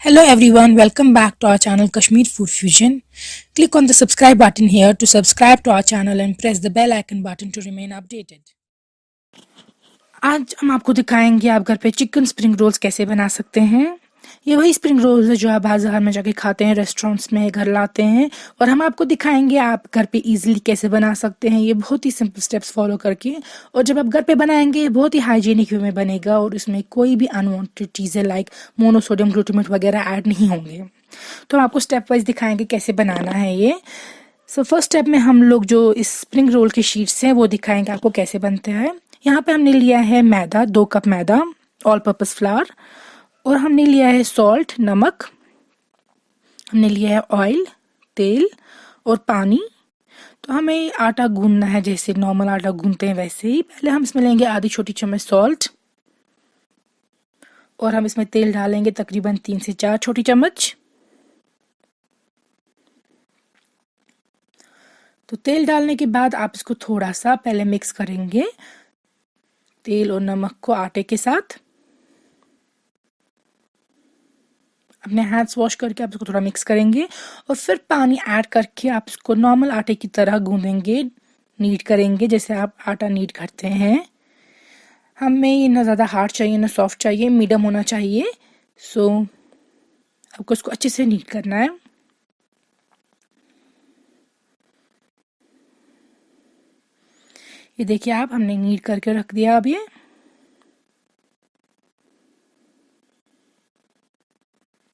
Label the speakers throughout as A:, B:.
A: Hello everyone, welcome back to our channel Kashmir Food Fusion. Click on the subscribe button here to subscribe to our channel and press the bell icon button to remain updated. आज हम आपको दिखाएंगे आप घर पे chicken spring rolls कैसे बना सकते हैं। ये वही स्प्रिंग रोल्स है जो आप बाजार में जाके खाते हैं, रेस्टोरेंट्स में घर लाते हैं, और हम आपको दिखाएंगे आप घर पे इजीली कैसे बना सकते हैं। ये बहुत ही सिंपल स्टेप्स फॉलो करके, और जब आप घर पे बनाएंगे बहुत ही हाइजीनिक वे में बनेगा और इसमें कोई भी अनवांटेड चीज़ें लाइक मोनोसोडियम ग्लूटामेट वगैरह ऐड नहीं होंगे। तो हम आपको स्टेप वाइज दिखाएंगे कैसे बनाना है ये। फर्स्ट स्टेप में हम लोग जो इस स्प्रिंग रोल के शीट्स हैं वो दिखाएंगे आपको कैसे बनते हैं। यहाँ पे हमने लिया है मैदा, 2 कप मैदा, ऑल पर्पस फ्लावर, और हमने लिया है सॉल्ट, नमक, हमने लिया है ऑयल, तेल और पानी। तो हमें आटा गूंदना है जैसे नॉर्मल आटा गूंदते हैं वैसे ही। पहले हम इसमें लेंगे आधी छोटी चम्मच सॉल्ट, और हम इसमें तेल डालेंगे तकरीबन 3 से 4 छोटी चम्मच। तो तेल डालने के बाद आप इसको थोड़ा सा पहले मिक्स करेंगे, तेल और नमक को आटे के साथ। अपने हाथ्स वॉश करके आप इसको थोड़ा मिक्स करेंगे और फिर पानी ऐड करके आप इसको नॉर्मल आटे की तरह गूंदेंगे, नीड करेंगे जैसे आप आटा नीड करते हैं। हमें ये ना ज़्यादा हार्ड चाहिए ना सॉफ्ट चाहिए, मीडियम होना चाहिए। सो आपको इसको अच्छे से नीड करना है। ये देखिए आप, हमने नीड करके रख दिया। अब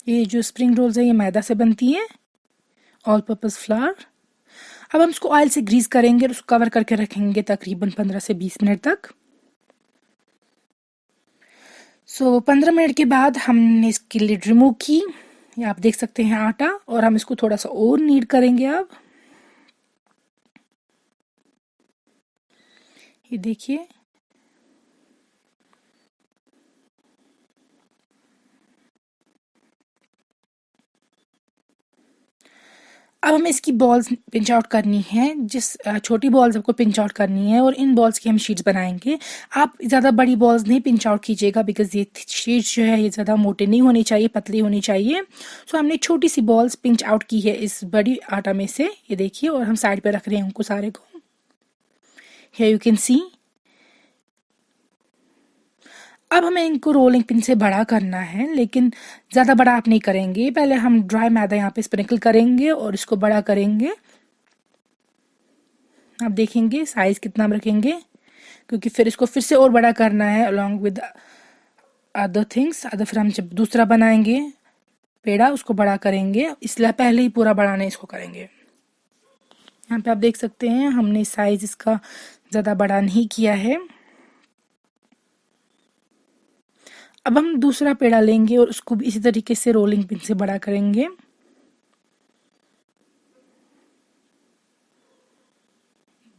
A: ये जो स्प्रिंग रोल्स है ये मैदा से बनती है, ऑल पर्पस फ्लावर। अब हम इसको ऑयल से ग्रीस करेंगे और उसको कवर करके रखेंगे तकरीबन 15 से 20 मिनट तक। 15 मिनट के बाद हमने इसकी लिड रिमूव की। ये आप देख सकते हैं आटा, और हम इसको थोड़ा सा और नीड करेंगे। अब ये देखिए, अब हमें इसकी बॉल्स पिंच आउट करनी है। छोटी बॉल्स आपको पिंच आउट करनी है और इन बॉल्स की हम शीट्स बनाएंगे। आप ज़्यादा बड़ी बॉल्स नहीं पिंच आउट कीजिएगा बिकॉज ये शीट्स जो है ये ज़्यादा मोटे नहीं होनी चाहिए, पतली होनी चाहिए। हमने छोटी सी बॉल्स पिंच आउट की है इस बड़ी आटा में से, ये देखिए, और हम साइड पे रख रहे हैं उनको सारे को। हियर यू कैन सी। अब हमें इनको रोलिंग पिन से बड़ा करना है, लेकिन ज़्यादा बड़ा आप नहीं करेंगे। पहले हम ड्राई मैदा यहाँ पे स्प्रिंकल करेंगे और इसको बड़ा करेंगे। आप देखेंगे साइज कितना हम रखेंगे, क्योंकि फिर इसको फिर से और बड़ा करना है अलॉन्ग विद अदर थिंग्स। फिर हम जब दूसरा बनाएंगे पेड़ा उसको बड़ा करेंगे, इसलिए पहले ही पूरा बड़ा नहीं इसको करेंगे। यहाँ पे आप देख सकते हैं हमने साइज इसका ज़्यादा बड़ा नहीं किया है। अब हम दूसरा पेड़ा लेंगे और उसको भी इसी तरीके से रोलिंग पिन से बड़ा करेंगे।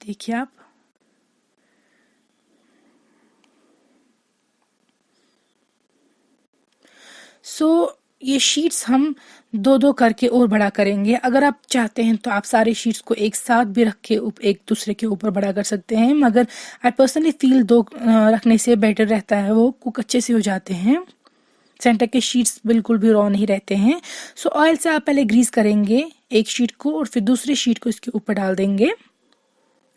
A: देखिए आप, ये शीट्स हम 2-2 करके और बड़ा करेंगे। अगर आप चाहते हैं तो आप सारे शीट्स को एक साथ भी रख के एक दूसरे के ऊपर बड़ा कर सकते हैं, मगर आई पर्सनली फील 2 रखने से बेटर रहता है, वो कुक अच्छे से हो जाते हैं। सेंटर के शीट्स बिल्कुल भी रॉ नहीं रहते हैं। ऑयल से आप पहले ग्रीस करेंगे एक शीट को और फिर दूसरी शीट को इसके ऊपर डाल देंगे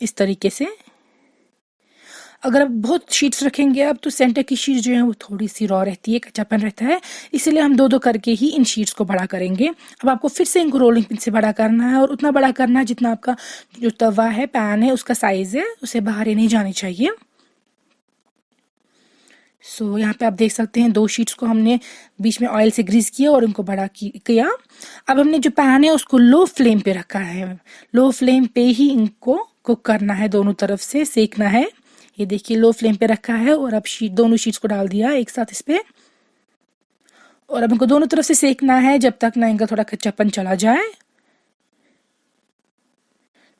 A: इस तरीके से। अगर आप बहुत शीट्स रखेंगे अब तो सेंटर की शीट जो है वो थोड़ी सी रॉ रहती है, कच्चापन रहता है, इसलिए हम 2-2 करके ही इन शीट्स को बड़ा करेंगे। अब आपको फिर से इनको रोलिंग पिन से बड़ा करना है, और उतना बड़ा करना है जितना आपका जो तवा है, पैन है, उसका साइज है, उसे बाहर ही नहीं जानी चाहिए। यहाँ पे आप देख सकते हैं 2 शीट्स को हमने बीच में ऑयल से ग्रीस किया और इनको बड़ा किया। अब हमने जो पैन है उसको लो फ्लेम पे रखा है। लो फ्लेम पे ही इनको कुक करना है, दोनों तरफ से सेकना है। ये देखिए लो फ्लेम पे रखा है, और अब दोनों शीट्स को डाल दिया एक साथ इस पे, और अब इनको दोनों तरफ से सेकना है जब तक ना इनका थोड़ा कच्चापन चला जाए।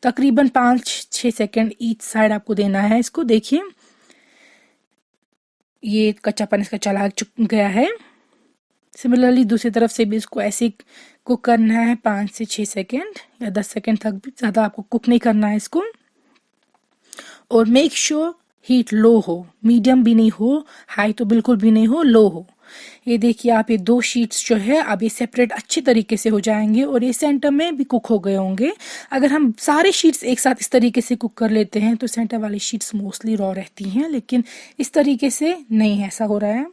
A: तकरीबन 5-6 सेकेंड ईच साइड आपको देना है इसको। देखिए ये कच्चापन इसका चला गया है। सिमिलरली दूसरी तरफ से भी इसको ऐसे कुक करना है 5 से 6 सेकेंड या 10 सेकेंड तक भी, ज़्यादा आपको कुक नहीं करना है इसको। और मेक श्योर हीट लो हो, मीडियम भी नहीं हो, हाई तो बिल्कुल भी नहीं हो, लो हो। ये देखिए आप, ये 2 शीट्स जो है अब ये सेपरेट अच्छे तरीके से हो जाएंगे और ये सेंटर में भी कुक हो गए होंगे। अगर हम सारे शीट्स एक साथ इस तरीके से कुक कर लेते हैं तो सेंटर वाली शीट्स मोस्टली रॉ रहती हैं, लेकिन इस तरीके से नहीं ऐसा हो रहा है।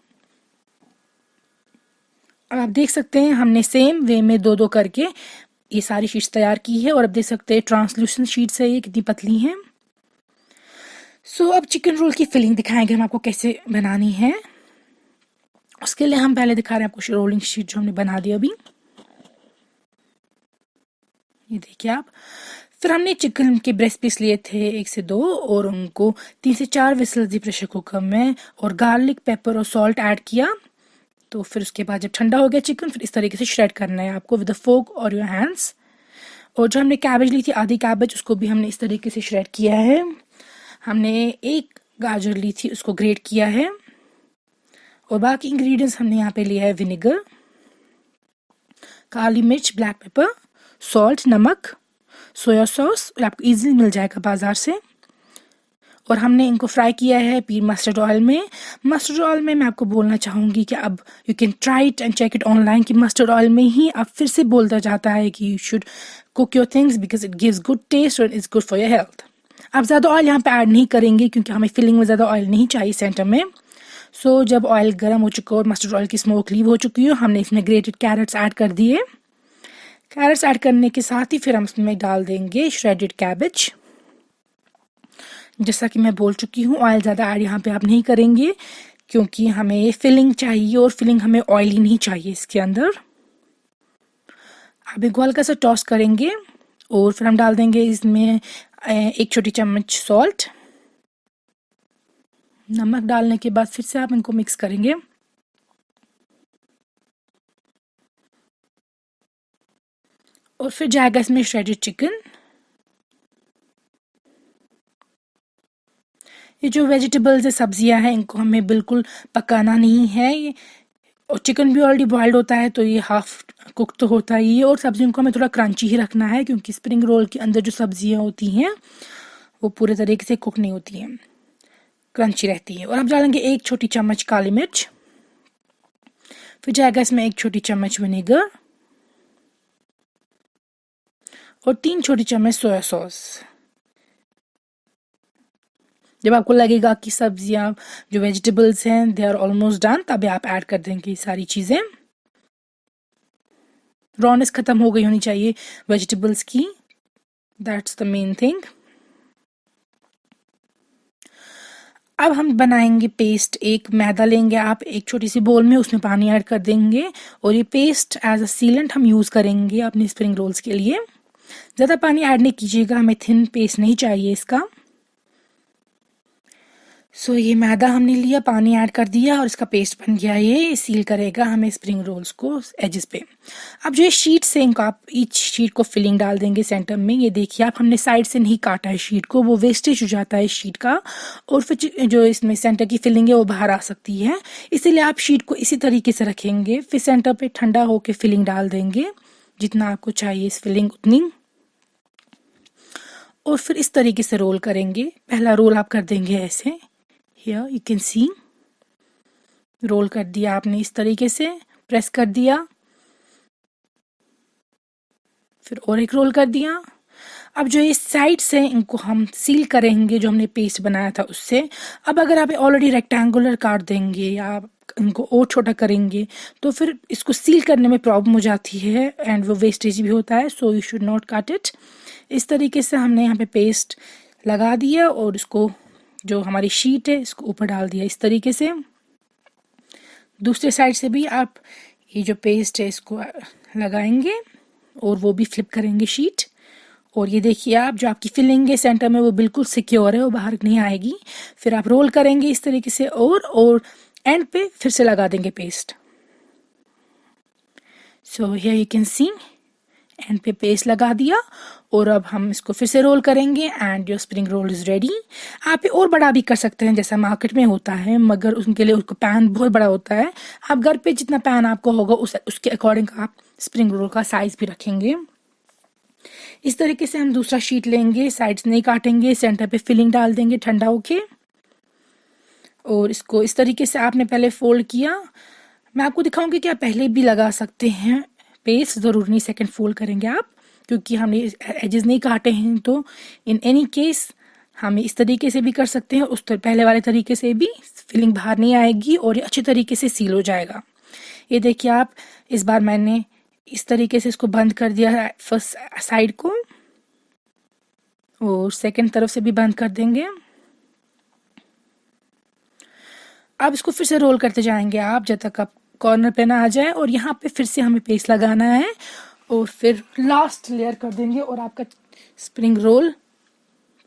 A: और आप देख सकते हैं हमने सेम वे में 2-2 करके ये सारी शीट्स तैयार की है और अब देख सकते हैं ट्रांसलूसेंट शीट्स है ये, कितनी पतली हैं। अब चिकन रोल की फिलिंग दिखाएंगे हम आपको कैसे बनानी है। उसके लिए हम पहले दिखा रहे हैं आपको रोलिंग शीट जो हमने बना दी अभी, ये देखिए आप। फिर हमने चिकन के ब्रेस्ट पीस लिए थे 1 से 2 और उनको 3 से 4 विसल दी प्रेशर कुकर में और गार्लिक, पेपर और सॉल्ट ऐड किया। तो फिर उसके बाद जब ठंडा हो गया चिकन, फिर इस तरीके से श्रेड करना है आपको विद अ फोर्क और योर हैंड्स। और जो हमने कैबेज ली थी, आधी कैबेज, उसको भी हमने इस तरीके से श्रेड किया है। हमने 1 गाजर ली थी, उसको ग्रेट किया है। और बाकी इंग्रेडिएंट्स हमने यहाँ पे लिया है विनेगर, काली मिर्च, ब्लैक पेपर, सॉल्ट, नमक, सोया सॉस, आपको इजीली मिल जाएगा बाजार से। और हमने इनको फ्राई किया है पीर मस्टर्ड ऑयल में। मस्टर्ड ऑयल में मैं आपको बोलना चाहूँगी कि अब you can try it and check it online कि मस्टर्ड ऑयल में ही अब फिर से बोलता जाता है कि you should cook your things because it gives good taste और it's good for your health. आप ज़्यादा ऑयल यहाँ पे ऐड नहीं करेंगे क्योंकि हमें फिलिंग में ज़्यादा ऑयल नहीं चाहिए सेंटर में। जब ऑयल गर्म हो चुका और मस्टर्ड ऑयल की स्मोक लीव हो चुकी हो, हमने इसमें ग्रेटेड कैरेट्स ऐड कर दिए। कैरेट्स ऐड करने के साथ ही फिर हम इसमें डाल देंगे श्रेडेड कैबेज। जैसा कि मैं बोल चुकी हूँ, ऑयल ज़्यादा ऐड यहाँ पे आप नहीं करेंगे क्योंकि हमें फिलिंग चाहिए और फिलिंग हमें ऑयली नहीं चाहिए इसके अंदर। आप एक हल्का सा टॉस करेंगे और फिर हम डाल देंगे इसमें 1 छोटी चम्मच सॉल्ट। नमक डालने के बाद फिर से आप इनको मिक्स करेंगे। और फिर जाएगा इसमें श्रेडेड चिकन। ये जो वेजिटेबल्स है, सब्जियां हैं, इनको हमें बिल्कुल पकाना नहीं है। और चिकन भी ऑलरेडी बॉइल्ड होता है तो ये हाफ कुक तो होता ही है। और सब्जियों को हमें थोड़ा क्रंची ही रखना है क्योंकि स्प्रिंग रोल के अंदर जो सब्जियां होती हैं वो पूरे तरीके से कुक नहीं होती हैं, क्रंची रहती है। और हम डालेंगे 1 छोटी चम्मच काली मिर्च। फिर जाएगा इसमें 1 छोटी चम्मच विनेगर और 3 छोटी चम्मच सोया सॉस। जब आपको लगेगा कि सब्जियां जो वेजिटेबल्स हैं दे आर ऑलमोस्ट डन, तब आप ऐड कर देंगे सारी चीज़ें। रॉनेस ख़त्म हो गई होनी चाहिए वेजिटेबल्स की, दैट्स द मेन थिंग। अब हम बनाएंगे पेस्ट। एक मैदा लेंगे आप एक छोटी सी बोल में, उसमें पानी ऐड कर देंगे और ये पेस्ट एज अ सीलेंट हम यूज़ करेंगे अपने स्प्रिंग रोल्स के लिए। ज़्यादा पानी ऐड नहीं कीजिएगा, हमें थिन पेस्ट नहीं चाहिए इसका। ये मैदा हमने लिया, पानी ऐड कर दिया और इसका पेस्ट बन गया। ये सील करेगा हमें स्प्रिंग रोल्स को एजेस पे। अब जो ये शीट्स हैं, इनको आप ईच शीट को फिलिंग डाल देंगे सेंटर में। ये देखिए आप, हमने साइड से नहीं काटा है शीट को, वो वेस्टेज हो जाता है शीट का और फिर जो इसमें सेंटर की फिलिंग है वो बाहर आ सकती है। इसीलिए आप शीट को इसी तरीके से रखेंगे। फिर सेंटर पे ठंडा होकर फिलिंग डाल देंगे, जितना आपको चाहिए इस फिलिंग उतनी। और फिर इस तरीके से रोल करेंगे। पहला रोल आप कर देंगे ऐसे, Here you can see, roll कर दिया आपने इस तरीके से, प्रेस कर दिया। फिर और एक रोल कर दिया। अब जो ये साइड्स हैं इनको हम सील करेंगे जो हमने पेस्ट बनाया था उससे। अब अगर आप ऑलरेडी रेक्टेंगुलर काट देंगे या आप इनको और छोटा करेंगे तो फिर इसको सील करने में प्रॉब्लम हो जाती है एंड वो वेस्टेज भी होता है। सो यू शुड नॉट काट इट। इस तरीके से हमने यहाँ पे पेस्ट लगा दिया और इसको जो हमारी शीट है इसको ऊपर डाल दिया इस तरीके से। दूसरे साइड से भी आप ये जो पेस्ट है इसको लगाएंगे और वो भी फ्लिप करेंगे शीट। और ये देखिए आप, जो आपकी फिलिंग है सेंटर में वो बिल्कुल सिक्योर है, वो बाहर नहीं आएगी। फिर आप रोल करेंगे इस तरीके से और एंड पे फिर से लगा देंगे paste. So here you can see, and पे पेस्ट लगा दिया और अब हम इसको फिर से रोल करेंगे and your spring roll is ready. आप और बड़ा भी कर सकते हैं जैसा मार्केट में होता है, मगर उनके लिए उसको पैन बहुत बड़ा होता है। आप घर पे जितना पैन आपको होगा उसके अकॉर्डिंग आप स्प्रिंग रोल का साइज भी रखेंगे। इस तरीके से हम दूसरा शीट लेंगे, साइड्स नहीं काटेंगे, सेंटर पे फिलिंग डाल देंगे ठंडा होके। और इसको इस तरीके से आपने पहले फोल्ड किया मैं आपको दिखाऊंगी कि आप पहले भी लगा सकते हैं पेस्ट, ज़रूर नहीं सेकंड फोल्ड करेंगे आप, क्योंकि हमने एजेस नहीं काटे हैं। तो इन एनी केस हम इस तरीके से भी कर सकते हैं, उस पहले वाले तरीके से भी फिलिंग बाहर नहीं आएगी और ये अच्छी तरीके से सील हो जाएगा। ये देखिए आप, इस बार मैंने इस तरीके से इसको बंद कर दिया है फर्स्ट साइड को, और सेकंड तरफ से भी बंद कर देंगे। अब इसको फिर से रोल करते जाएंगे आप जब तक आप कॉर्नर पे ना आ जाए, और यहाँ पे फिर से हमें पेस्ट लगाना है और फिर लास्ट लेयर कर देंगे और आपका स्प्रिंग रोल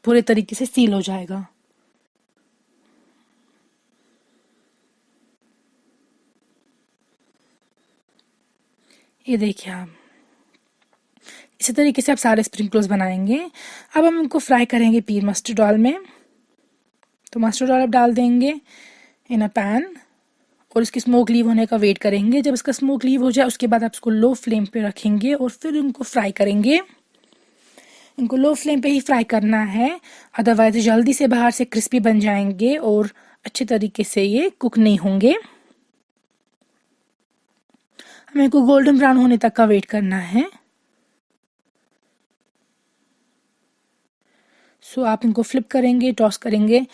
A: पूरे तरीके से सील हो जाएगा। ये देखिए आप, इसी तरीके से आप सारे स्प्रिंग रोल्स बनाएंगे। अब हम इनको फ्राई करेंगे पीर मस्टर्ड ऑयल में। तो मस्टर्ड ऑयल डाल देंगे इन अ पैन और इसकी स्मोक लीव होने का वेट करेंगे। जब इसका स्मोक लीव हो जाए उसके बाद आप इसको लो फ्लेम पे रखेंगे और फिर इनको फ्राई करेंगे। इनको लो फ्लेम पे ही फ्राई करना है, अदरवाइज जल्दी से बाहर से क्रिस्पी बन जाएंगे और अच्छे तरीके से ये कुक नहीं होंगे। हमें इनको गोल्डन ब्राउन होने तक का वेट करना है। सो आप इनको फ्लिप करेंगे, टॉस करेंगे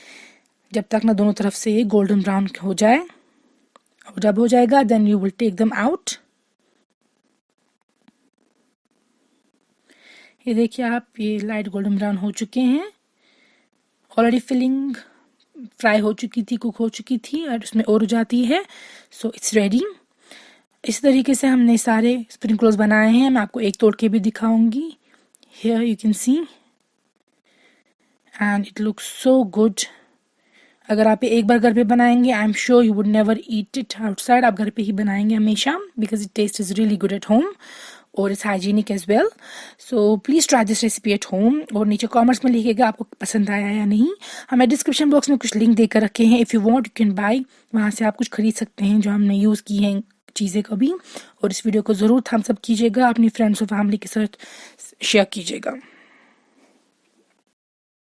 A: जब तक ना दोनों तरफ से ये गोल्डन ब्राउन हो जाए, और जब हो जाएगा then you will take them out. ये देखिए आप, ये लाइट गोल्डन ब्राउन हो चुके हैं। ऑलरेडी फिलिंग फ्राई हो चुकी थी, कुक हो चुकी थी और उसमें और हो जाती है। So it's ready. इस तरीके से हमने सारे स्प्रिंग रोल्स बनाए हैं। मैं आपको एक तोड़ के भी दिखाऊंगी। Here you can see and it looks so good. अगर आप एक बार घर पे बनाएंगे, I am sure you would never eat it outside. आप घर पे ही बनाएंगे हमेशा, because it taste is really good at home और it's hygienic as well. So please try this recipe at home, और नीचे कॉमेंट्स में लिखिएगा आपको पसंद आया या नहीं। हमें डिस्क्रिप्शन बॉक्स में कुछ लिंक देकर रखे हैं, if you want you can buy, वहाँ से आप कुछ खरीद सकते हैं जो हमने यूज़ की हैं चीज़ें कभी। और इस वीडियो को ज़रूर थम्स अप कीजिएगा, अपनी फ्रेंड्स और फैमिली के साथ शेयर कीजिएगा।